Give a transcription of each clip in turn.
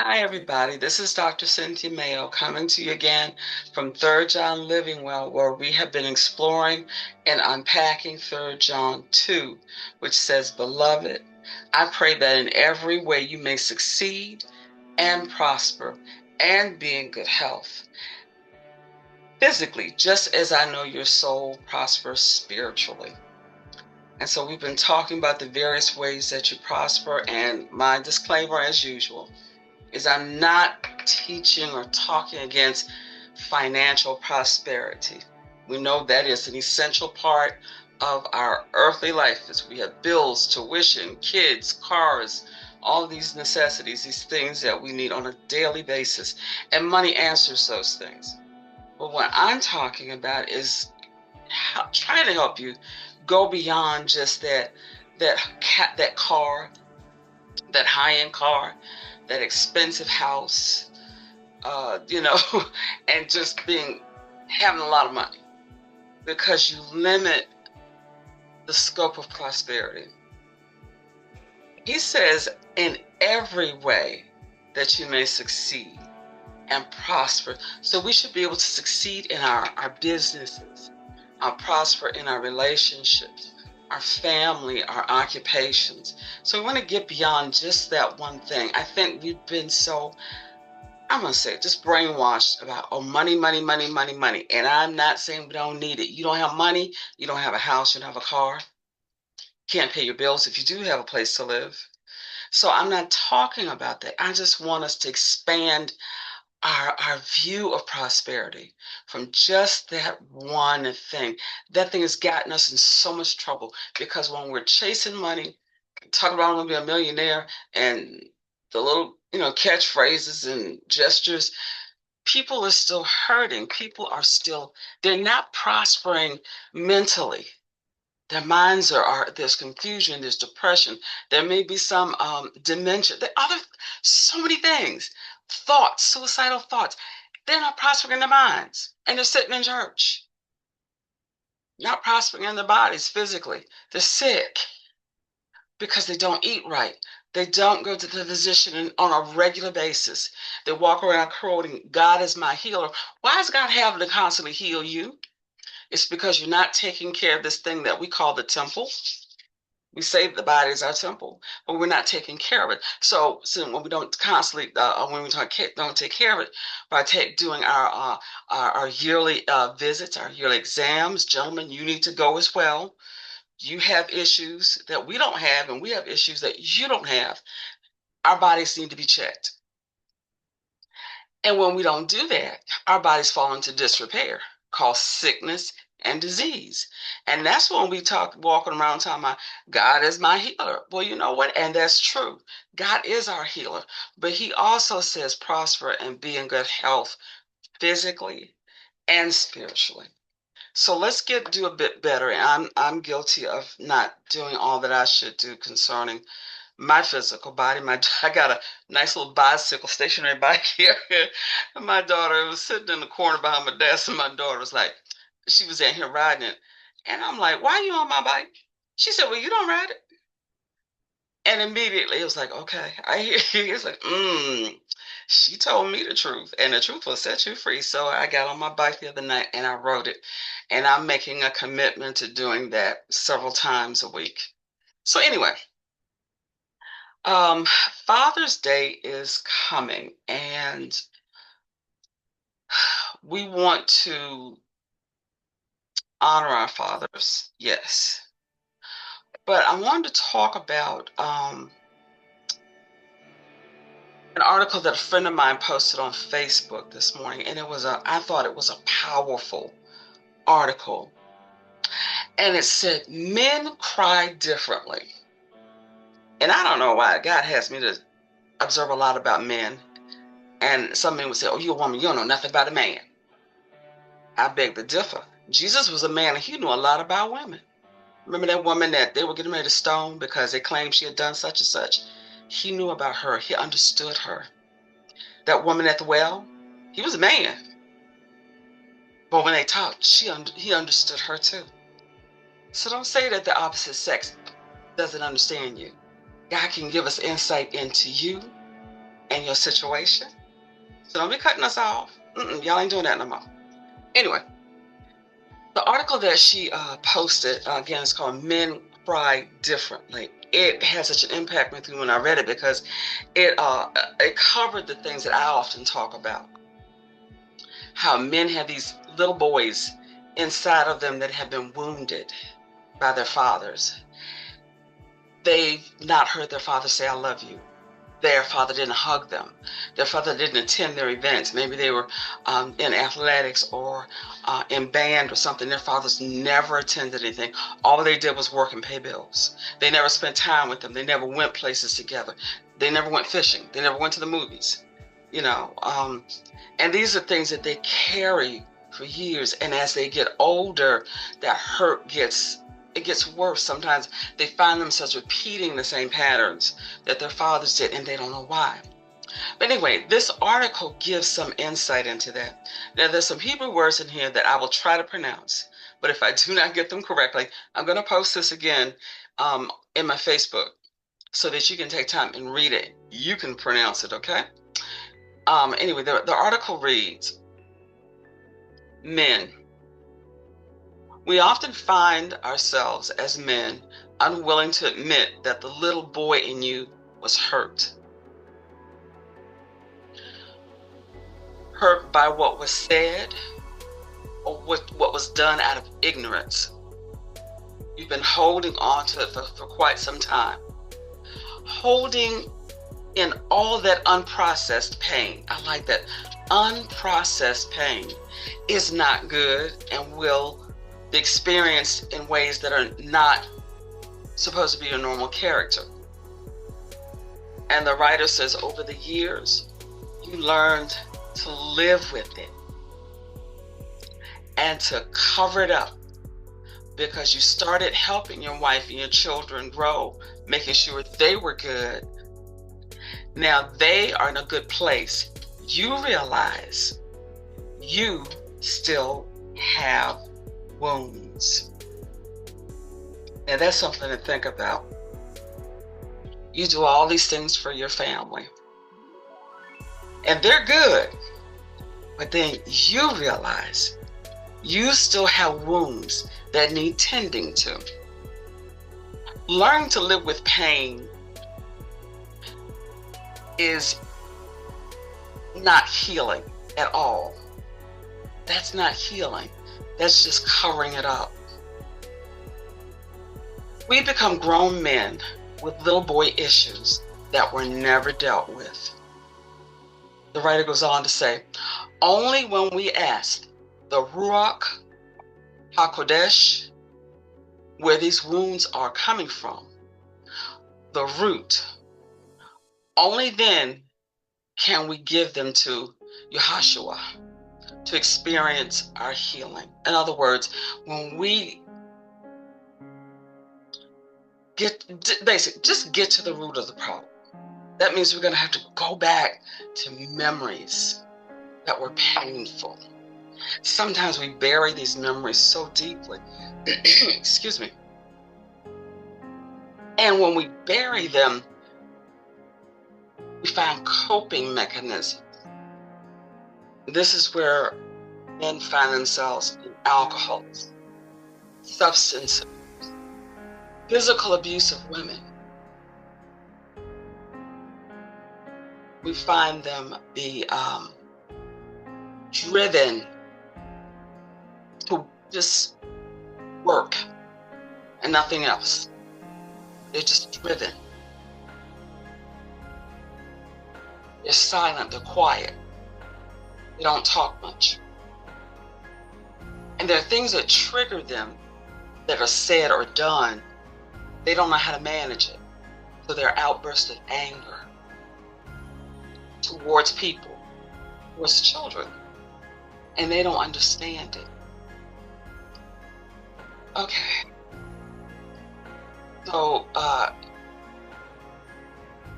Hi, everybody. This is Dr. Cynthia Mayo coming to you again from 3rd John Living Well, where we have been exploring and unpacking 3rd John 2, which says, Beloved, I pray that in every way you may succeed and prosper and be in good health, physically, just as I know your soul prospers spiritually. And so we've been talking about the various ways that you prosper, and my disclaimer, as usual, is I'm not teaching or talking against financial prosperity. We know that is an essential part of our earthly life, as we have bills, tuition, kids, cars, all these necessities, these things that we need on a daily basis, and money answers those things. But what I'm talking about is trying to help you go beyond just that car, that high-end car, that expensive house, and just having a lot of money, because you limit the scope of prosperity. He says, in every way that you may succeed and prosper. So we should be able to succeed in our businesses, prosper in our relationships, our family, our occupations. So we want to get beyond just that one thing. I think we've been I'm going to say, just brainwashed about, money, money, money, money, money. And I'm not saying we don't need it. You don't have money, you don't have a house, you don't have a car, can't pay your bills if you do have a place to live. So I'm not talking about that. I just want us to expand our view of prosperity from just that one thing. That thing has gotten us in so much trouble, because when we're chasing money, talking about I'm going to be a millionaire, and the little, catchphrases and gestures, people are still hurting. They're not prospering mentally. Their minds there's confusion, there's depression, there may be some dementia, so many things, thoughts, suicidal thoughts. They're not prospering in their minds, and they're sitting in church, not prospering in their bodies physically. They're sick because they don't eat right. They don't go to the physician on a regular basis. They walk around quoting, God is my healer. Why is God having to constantly heal you? It's because you're not taking care of this thing that we call the temple. We say the body is our temple, but we're not taking care of it. So when we don't constantly, don't take care of it by doing our yearly visits, our yearly exams, gentlemen, you need to go as well. You have issues that we don't have, and we have issues that you don't have. Our bodies need to be checked. And when we don't do that, our bodies fall into disrepair, called sickness and disease. And that's when we walking around talking about God is my healer. Well, you know what? And that's true. God is our healer. But he also says prosper and be in good health physically and spiritually. So let's do a bit better. And I'm guilty of not doing all that I should do concerning my physical body. I got a nice little bicycle, stationary bike here. And my daughter was sitting in the corner behind my desk, and my daughter was like, she was in here riding it. And I'm like, why are you on my bike? She said, well, you don't ride it. And immediately it was like, okay, I hear you. It's like, she told me the truth, and the truth will set you free. So I got on my bike the other night and I rode it. And I'm making a commitment to doing that several times a week. So anyway, Father's Day is coming, and we want to honor our fathers, yes. But I wanted to talk about an article that a friend of mine posted on Facebook this morning, and I thought it was a powerful article. And it said, men cry differently. And I don't know why God has me to observe a lot about men. And some men would say, oh, you're a woman, you don't know nothing about a man. I beg to differ. Jesus was a man, and he knew a lot about women. Remember that woman that they were getting ready to stone because they claimed she had done such and such? He knew about her. He understood her. That woman at the well, he was a man. But when they talked, he understood her too. So don't say that the opposite sex doesn't understand you. God can give us insight into you and your situation. So don't be cutting us off. Y'all ain't doing that no more. Anyway, the article that she posted, again, is called Men Cry Differently. It had such an impact with me when I read it because it covered the things that I often talk about. How men have these little boys inside of them that have been wounded by their fathers. They've not heard their father say, I love you. Their father didn't hug them. Their father didn't attend their events. Maybe they were in athletics or in band or something. Their fathers never attended anything. All they did was work and pay bills. They never spent time with them. They never went places together. They never went fishing. They never went to the movies. You know, and these are things that they carry for years. And as they get older, that hurt gets worse. Sometimes they find themselves repeating the same patterns that their fathers did, and they don't know why. But anyway, this article gives some insight into that. Now, there's some Hebrew words in here that I will try to pronounce, but if I do not get them correctly, I'm going to post this again in my Facebook so that you can take time and read it. You can pronounce it, okay? Anyway, the article reads, Men. We often find ourselves as men unwilling to admit that the little boy in you was hurt. Hurt by what was said or what was done out of ignorance. You've been holding on to it for quite some time. Holding in all that unprocessed pain. I like that. Unprocessed pain is not good and will be experienced in ways that are not supposed to be your normal character. And the writer says, over the years, you learned to live with it and to cover it up because you started helping your wife and your children grow, making sure they were good. Now they are in a good place. You realize you still have wounds. And that's something to think about. You do all these things for your family, and they're good, but then you realize you still have wounds that need tending to. Learning to live with pain is not healing at all. That's not healing. That's just covering it up. We become grown men with little boy issues that were never dealt with. The writer goes on to say, only when we ask the Ruach Ha'QoDesh where these wounds are coming from, the root, only then can we give them to YAHUSHA to experience our healing. In other words, when we just get to the root of the problem. That means we're going to have to go back to memories that were painful. Sometimes we bury these memories so deeply. Excuse me. And when we bury them, we find coping mechanisms. This is where men find themselves in alcoholism, substance abuse, physical abuse of women. We find them be driven to just work and nothing else. They're just driven. They're silent, they're quiet. They don't talk much. And there are things that trigger them that are said or done. They don't know how to manage it. So there are outbursts of anger towards people, towards children. And they don't understand it. Okay. So,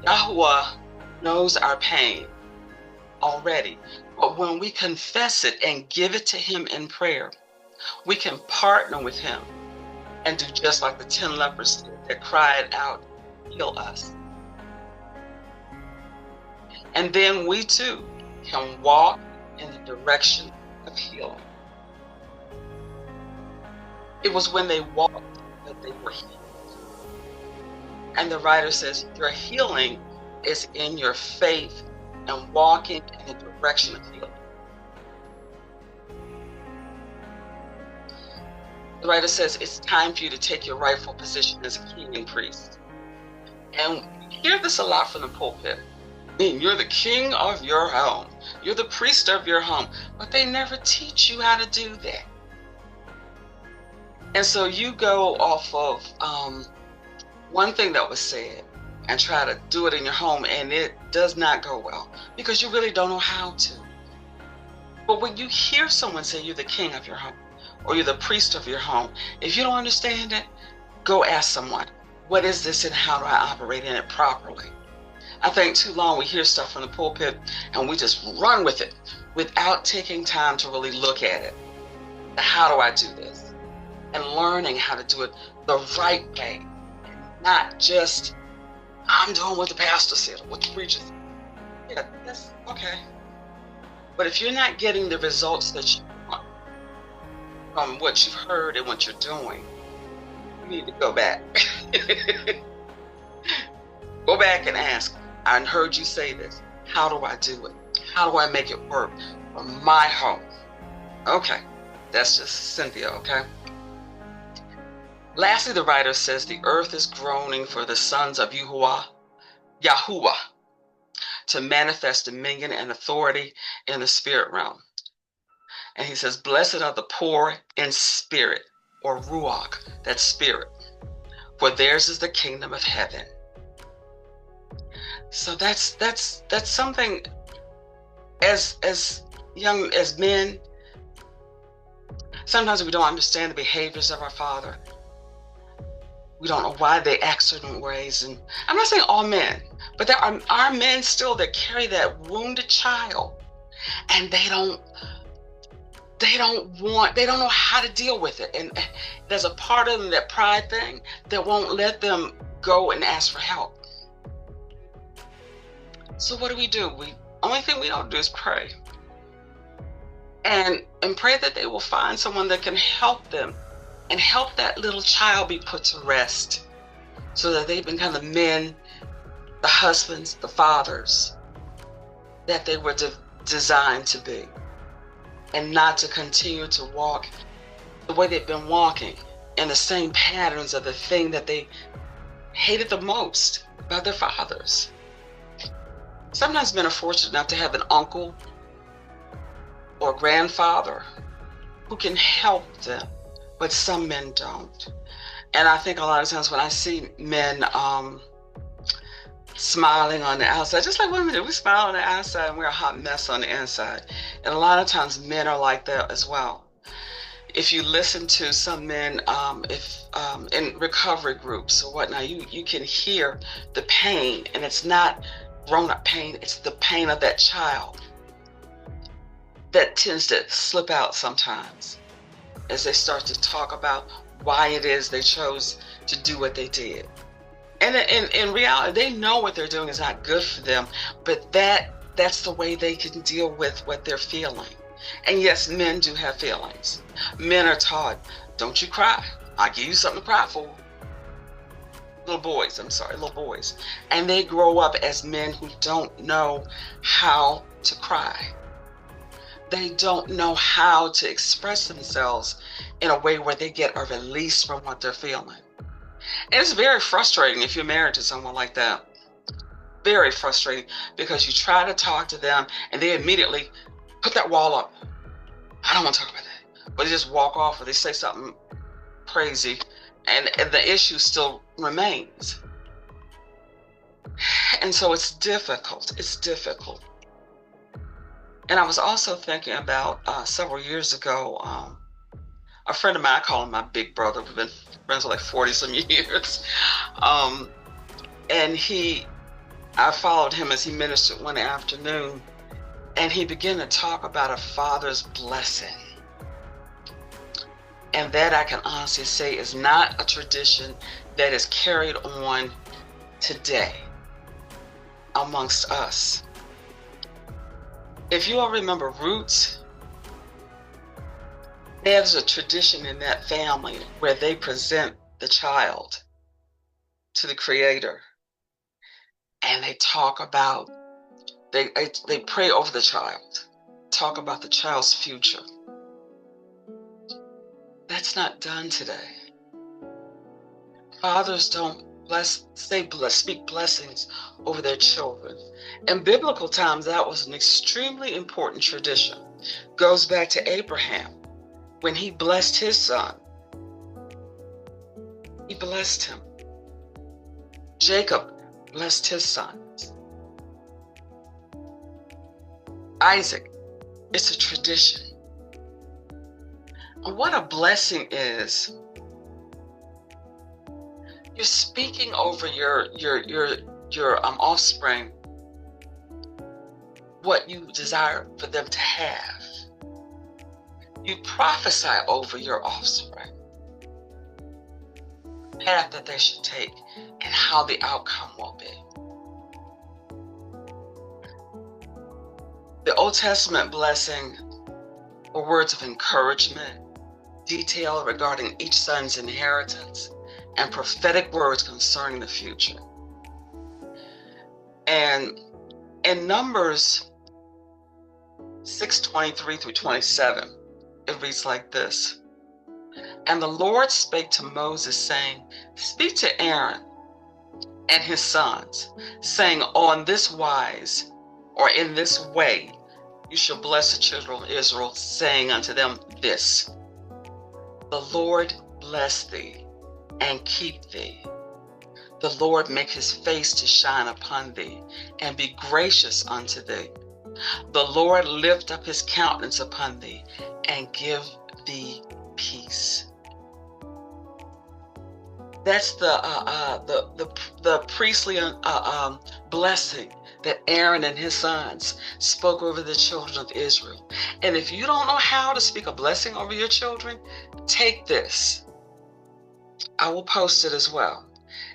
YAHUWAH knows our pain already. But when we confess it and give it to him in prayer, we can partner with him and do just like the 10 lepers did that cried out, heal us. And then we too can walk in the direction of healing. It was when they walked that they were healed. And the writer says your healing is in your faith and walking in the direction of healing. The writer says it's time for you to take your rightful position as a king and priest. And you hear this a lot from the pulpit. You're the king of your home. You're the priest of your home. But they never teach you how to do that. And so you go off of one thing that was said and try to do it in your home, and it does not go well because you really don't know how to. But when you hear someone say you're the king of your home or you're the priest of your home, if you don't understand it, go ask someone, what is this and how do I operate in it properly? I think too long we hear stuff from the pulpit and we just run with it without taking time to really look at it. How do I do this? And learning how to do it the right way. Not just, I'm doing what the pastor said or what the preacher said. Yeah, that's okay. But if you're not getting the results that you want from what you've heard and what you're doing, you need to go back. Go back and ask, I heard you say this. How do I do it? How do I make it work for my home? Okay, that's just Cynthia, okay? Lastly, the writer says the earth is groaning for the sons of YAHU'AH to manifest dominion and authority in the spirit realm. And he says, blessed are the poor in spirit, or Ruach, that's spirit, for theirs is the kingdom of heaven. So that's something as young as men, sometimes we don't understand the behaviors of our Father. We don't know why they act certain ways. And I'm not saying all men, but there are men still that carry that wounded child, and they don't know how to deal with it. And there's a part of them, that pride thing, that won't let them go and ask for help. So what do? Only thing we don't do is pray. And pray that they will find someone that can help them and help that little child be put to rest so that they become the men, the husbands, the fathers that they were designed to be, and not to continue to walk the way they've been walking in the same patterns of the thing that they hated the most about their fathers. Sometimes men are fortunate enough to have an uncle or grandfather who can help them, but some men don't. And I think a lot of times when I see men smiling on the outside, just like women do, we smile on the outside and we're a hot mess on the inside. And a lot of times men are like that as well. If you listen to some men in recovery groups or whatnot, you can hear the pain, and it's not grown-up pain, it's the pain of that child that tends to slip out sometimes as they start to talk about why it is they chose to do what they did. And in reality, they know what they're doing is not good for them, but that's the way they can deal with what they're feeling. And yes, men do have feelings. Men are taught, don't you cry. I'll give you something to cry for. Little boys. And they grow up as men who don't know how to cry. They don't know how to express themselves in a way where they get a release from what they're feeling. And it's very frustrating if you're married to someone like that. Very frustrating, because you try to talk to them and they immediately put that wall up. I don't want to talk about that. But they just walk off, or they say something crazy, and the issue still remains. And so it's difficult. And I was also thinking about several years ago, a friend of mine, I call him my big brother. We've been friends for like 40 some years. And I followed him as he ministered one afternoon, and he began to talk about a father's blessing. And that, I can honestly say, is not a tradition that is carried on today amongst us. If you all remember Roots, there's a tradition in that family where they present the child to the Creator, and they talk about, they pray over the child, talk about the child's future. That's not done today. Fathers don't speak blessings over their children. In biblical times, that was an extremely important tradition. Goes back to Abraham. When he blessed his son, he blessed him. Jacob blessed his sons. Isaac, it's a tradition. And what a blessing is, you're speaking over your offspring what you desire for them to have. You prophesy over your offspring the path that they should take and how the outcome will be. The Old Testament blessing were words of encouragement, detail regarding each son's inheritance, and prophetic words concerning the future. And in Numbers 6:23 through 27, it reads like this. And the Lord spake to Moses, saying, speak to Aaron and his sons, saying, on this wise, or in this way, you shall bless the children of Israel, saying unto them this, the Lord bless thee and keep thee. The Lord make his face to shine upon thee and be gracious unto thee. The Lord lift up his countenance upon thee and give thee peace. That's the priestly blessing that Aaron and his sons spoke over the children of Israel. And if you don't know how to speak a blessing over your children, take this. I will post it as well.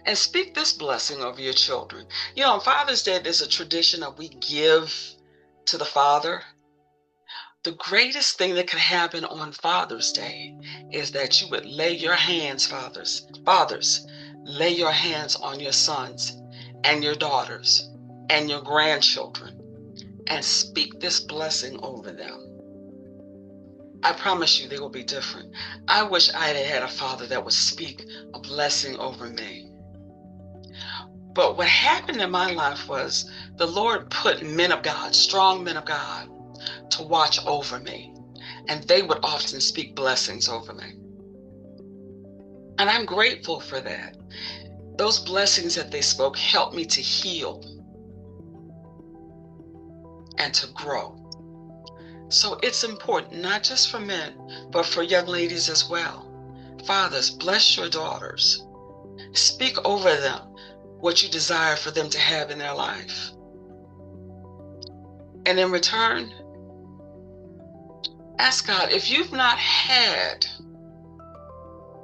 And speak this blessing over your children. You know, on Father's Day, there's a tradition that we give to the Father. The greatest thing that could happen on Father's Day is that you would lay your hands, fathers, lay your hands on your sons and your daughters and your grandchildren and speak this blessing over them. I promise you they will be different. I wish I had a father that would speak a blessing over me. But what happened in my life was the Lord put men of God, strong men of God, to watch over me. And they would often speak blessings over me. And I'm grateful for that. Those blessings that they spoke helped me to heal and to grow. So it's important, not just for men, but for young ladies as well. Fathers, bless your daughters. Speak over them what you desire for them to have in their life. And in return, ask God, if you've not had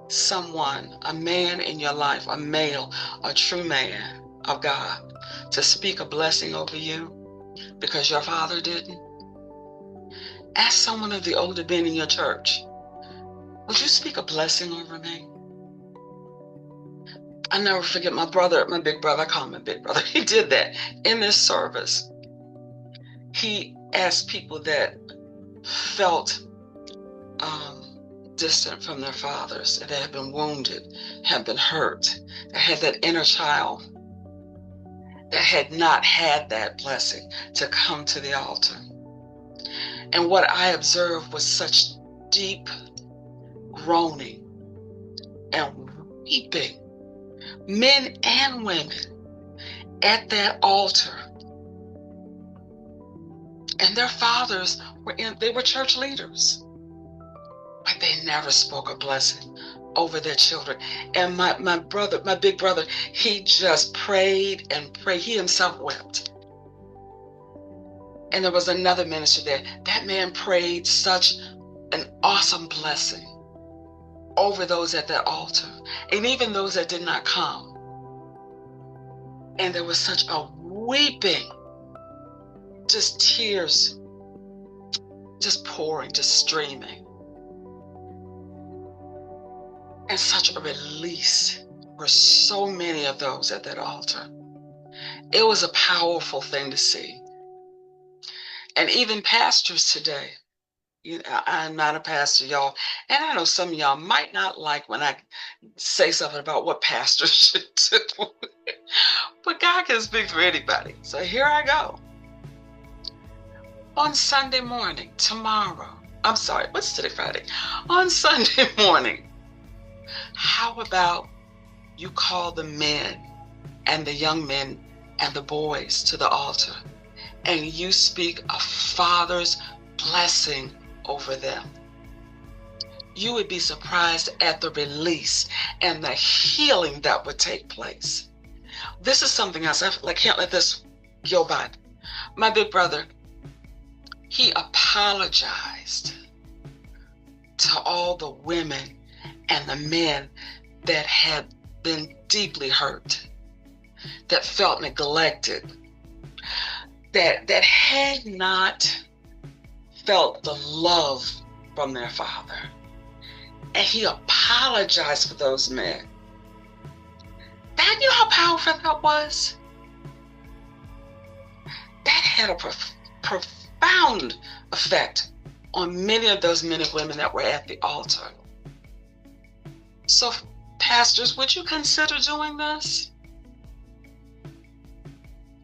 someone, a man in your life, a male, a true man of God, to speak a blessing over you because your father didn't, ask someone of the older men in your church, would you speak a blessing over me? I'll never forget my brother, my big brother, I call him my big brother. He did that in this service. He asked people that felt distant from their fathers, that had been wounded, had been hurt, that had that inner child, that had not had that blessing, to come to the altar. And what I observed was such deep groaning and weeping, men and women, at that altar. And their fathers they were church leaders, but they never spoke a blessing over their children. And my brother, my big brother, he just prayed and prayed. He himself wept. And there was another minister there. That man prayed such an awesome blessing over those at that altar, and even those that did not come. And there was such a weeping, just tears just pouring, just streaming. And such a release. Were so many of those at that altar. It was a powerful thing to see. And even pastors today, I'm not a pastor, y'all, and I know some of y'all might not like when I say something about what pastors should do, but God can speak for anybody. So here I go. On Sunday morning, what's today, Friday? On Sunday morning, how about you call the men and the young men and the boys to the altar, and you speak a Father's blessing over them? You would be surprised at the release and the healing that would take place. This is something else. I can't let this go by. My big brother, he apologized to all the women and the men that had been deeply hurt, that felt neglected, that had not felt the love from their father. And he apologized for those men. That, you know how powerful that was? That had a profound effect on many of those men and women that were at the altar. So, pastors, would you consider doing this?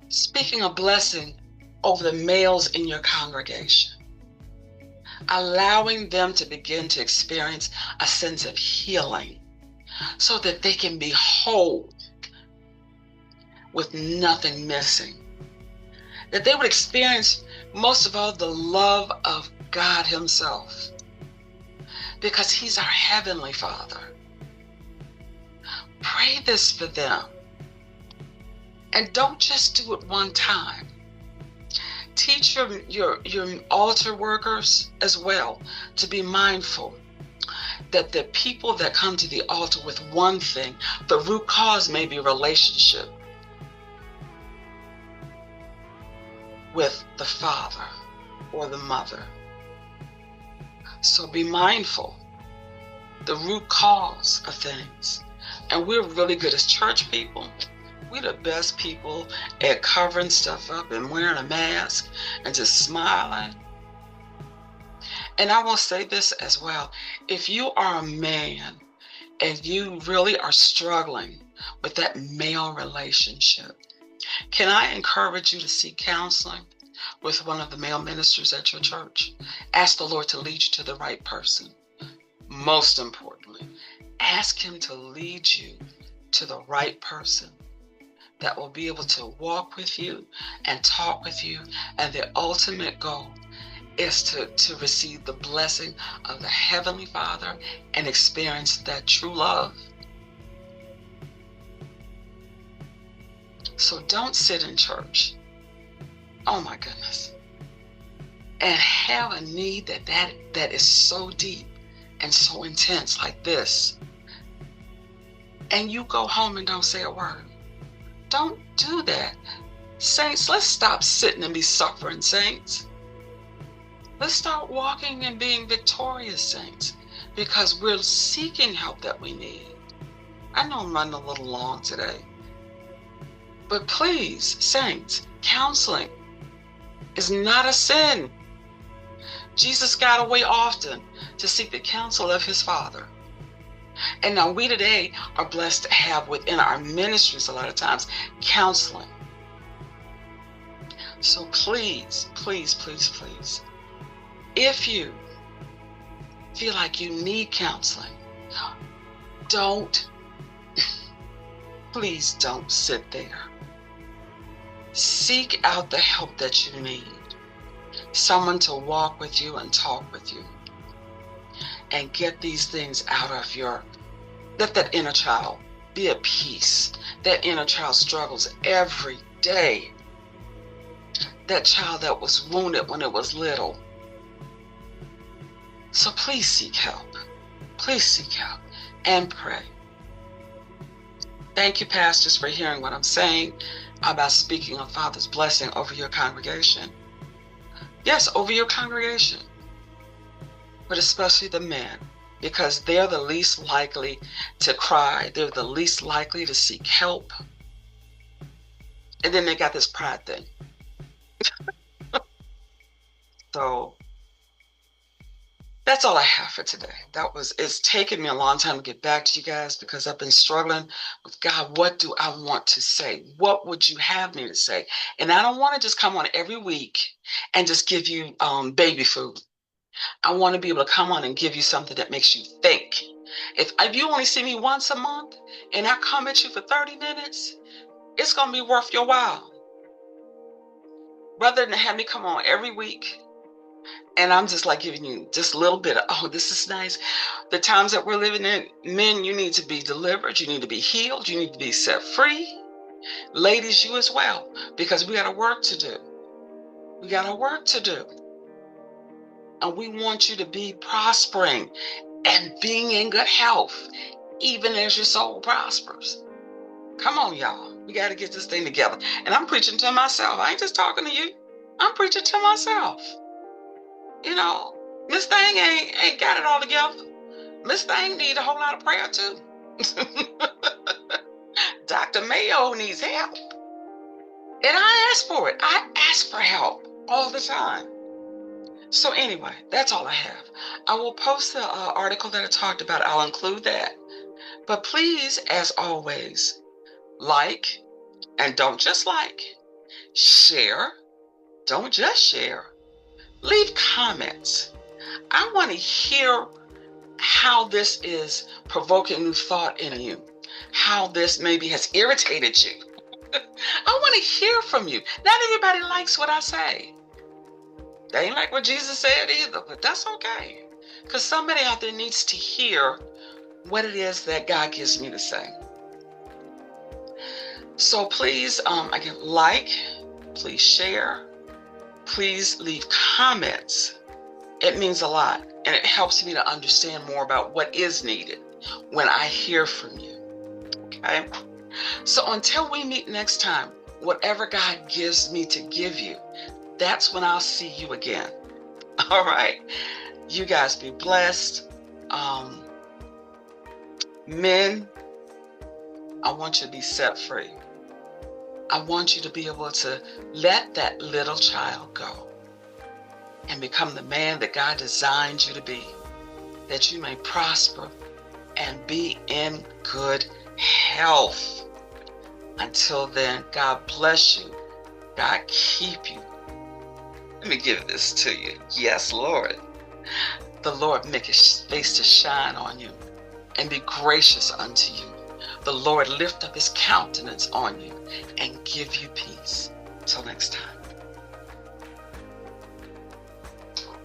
Speaking a blessing over the males in your congregation, allowing them to begin to experience a sense of healing so that they can be whole with nothing missing. That they would experience, most of all, the love of God Himself, because He's our Heavenly Father. Pray this for them. And don't just do it one time. Teach your altar workers as well to be mindful that the people that come to the altar with one thing, the root cause may be relationship with the father or the mother. So be mindful, the root cause of things. And we're really good as church people. We're the best people at covering stuff up and wearing a mask and just smiling. And I will say this as well. If you are a man and you really are struggling with that male relationship, can I encourage you to seek counseling with one of the male ministers at your church? Ask the Lord to lead you to the right person. Most importantly, ask Him to lead you to the right person that will be able to walk with you and talk with you. And the ultimate goal is to receive the blessing of the Heavenly Father and experience that true love. So don't sit in church, oh my goodness, and have a need that is so deep and so intense like this, and you go home and don't say a word. Don't do that. Saints, let's stop sitting and be suffering saints. Let's start walking and being victorious saints, because we're seeking help that we need. I know I'm running a little long today, but please, saints, counseling is not a sin. Jesus got away often to seek the counsel of His Father. And now we today are blessed to have within our ministries a lot of times counseling. So please, please, please, please, if you feel like you need counseling, please don't sit there. Seek out the help that you need. Someone to walk with you and talk with you. And get these things out of let that inner child be at peace. That inner child struggles every day. That child that was wounded when it was little. So please seek help. Please seek help and pray. Thank you, pastors, for hearing what I'm saying about speaking of Father's blessing over your congregation. Yes, over your congregation. but especially the men, because they're the least likely to cry. They're the least likely to seek help. And then they got this pride thing. So that's all I have for today. It's taken me a long time to get back to you guys because I've been struggling with, God, what do I want to say? What would you have me to say? And I don't want to just come on every week and just give you baby food. I want to be able to come on and give you something that makes you think. If you only see me once a month and I come at you for 30 minutes, it's going to be worth your while. Rather than have me come on every week and I'm just like giving you just a little bit of, oh, this is nice. The times that we're living in, men, you need to be delivered. You need to be healed. You need to be set free. Ladies, you as well, because we got a work to do. We got a work to do. And we want you to be prospering and being in good health, even as your soul prospers. Come on, y'all. We got to get this thing together. And I'm preaching to myself. I ain't just talking to you. I'm preaching to myself. You know, Miss Thing ain't got it all together. Miss Thing need a whole lot of prayer too. Dr. Mayo needs help. And I ask for it. I ask for help all the time. So anyway, that's all I have. I will post the article that I talked about. I'll include that. But please, as always, like, and don't just like, share, don't just share, leave comments. I want to hear how this is provoking new thought in you, how this maybe has irritated you. I want to hear from you. Not everybody likes what I say. They ain't like what Jesus said either, but that's okay. Because somebody out there needs to hear what it is that God gives me to say. So please, again, like, please share, please leave comments. It means a lot, and it helps me to understand more about what is needed when I hear from you. Okay? So until we meet next time, whatever God gives me to give you, that's when I'll see you again. All right? You guys be blessed. Men, I want you to be set free. I want you to be able to let that little child go and become the man that God designed you to be, that you may prosper and be in good health. Until then, God bless you. God keep you. Let me give this to you. Yes, Lord. The Lord make his face to shine on you and be gracious unto you. The Lord lift up his countenance on you and give you peace. Till next time.